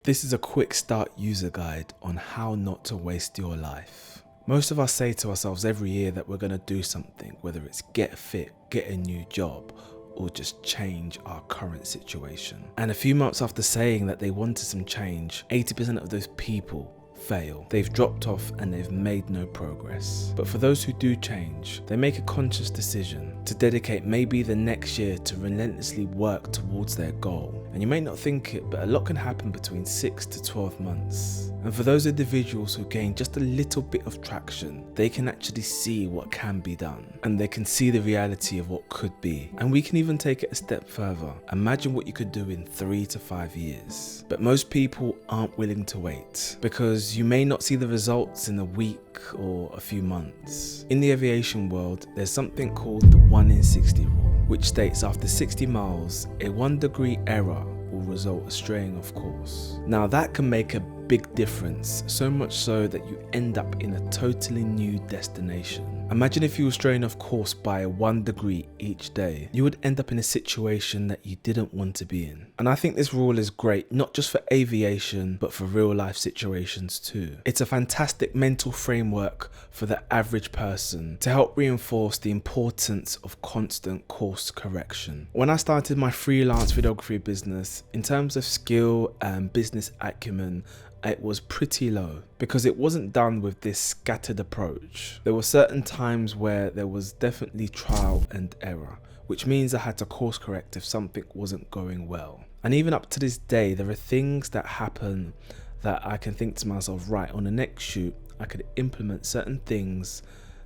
This is a quick start user guide on how not to waste your life. Most of us say to ourselves every year that we're going to do something, whether it's get fit, get a new job, or just change our current situation. And a few months after saying that they wanted some change, 80% of those people fail. They've dropped off and they've made no progress. But for those who do change, they make a conscious decision to dedicate maybe the next year to relentlessly work towards their goal. And you may not think it, but a lot can happen between 6 to 12 months. And for those individuals who gain just a little bit of traction, they can actually see what can be done. And they can see the reality of what could be. And we can even take it a step further. Imagine what you could do in 3 to 5 years. But most people aren't willing to wait, because you may not see the results in a week or a few months. In the aviation world, there's something called the 1 in 60 rule, which states after 60 miles, a 1-degree error will result in straying off course. Now that can make a big difference, so much so that you end up in a totally new destination. Imagine if you were straying off course by 1 degree each day. You would end up in a situation that you didn't want to be in. And I think this rule is great, not just for aviation, but for real life situations too. It's a fantastic mental framework for the average person to help reinforce the importance of constant course correction. When I started my freelance videography business, in terms of skill and business acumen, it was pretty low because it wasn't done with this scattered approach. There were certain times where there was definitely trial and error, which means I had to course correct if something wasn't going well. And even up to this day, there are things that happen that I can think to myself, right, on the next shoot, I could implement certain things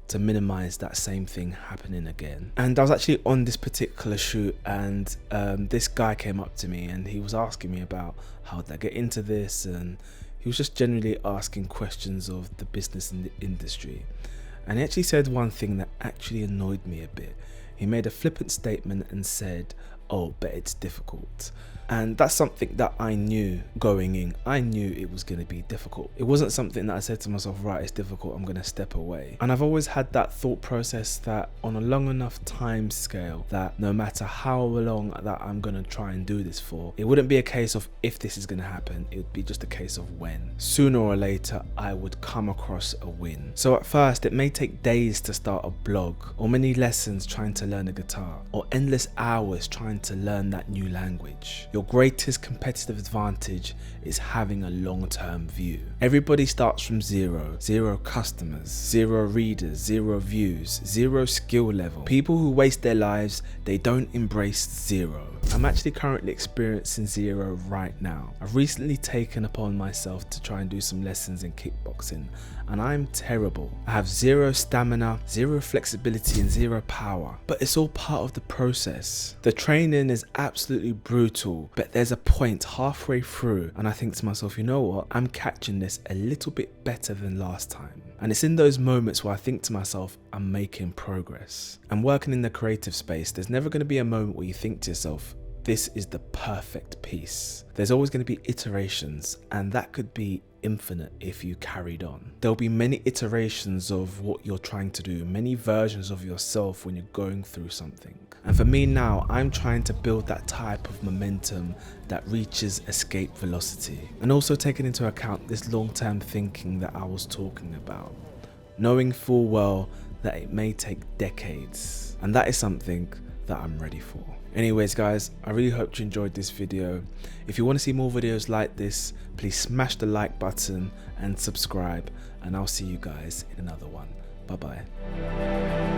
to minimize that same thing happening again. And I was actually on this particular shoot, and this guy came up to me and he was asking me about how did I get into this, and he was just generally asking questions of the business in the industry. And he actually said one thing that actually annoyed me a bit. He made a flippant statement and said, "Oh, but it's difficult." And that's something that I knew going in. I knew it was going to be difficult. It wasn't something that I said to myself, right, it's difficult, I'm going to step away. And I've always had that thought process that on a long enough time scale, that no matter how long that I'm going to try and do this for, it wouldn't be a case of if this is going to happen, it would be just a case of when. Sooner or later, I would come across a win. So at first, it may take days to start a blog, or many lessons trying to learn a guitar, or endless hours trying to learn that new language. Your greatest competitive advantage is having a long-term view. Everybody starts from zero. 0 customers, 0 readers, 0 views, 0 skill level. People who waste their lives, they don't embrace 0. I'm actually currently experiencing 0 right now. I've recently taken upon myself to try and do some lessons in kickboxing, and I'm terrible. I have 0 stamina, 0 flexibility, and 0 power. But it's all part of the process. The training is absolutely brutal, but there's a point halfway through and I think to myself, you know what, I'm catching this a little bit better than last time. And it's in those moments where I think to myself, I'm making progress. And working in the creative space, there's never going to be a moment where you think to yourself, this is the perfect piece. There's always going to be iterations, and that could be infinite if you carried on. There'll be many iterations of what you're trying to do, many versions of yourself when you're going through something. And for me now, I'm trying to build that type of momentum that reaches escape velocity. And also taking into account this long-term thinking that I was talking about, knowing full well that it may take decades. And that is something that I'm ready for. Anyways guys, I really hope you enjoyed this video. If you want to see more videos like this, please smash the like button and subscribe, and I'll see you guys in another one. Bye bye.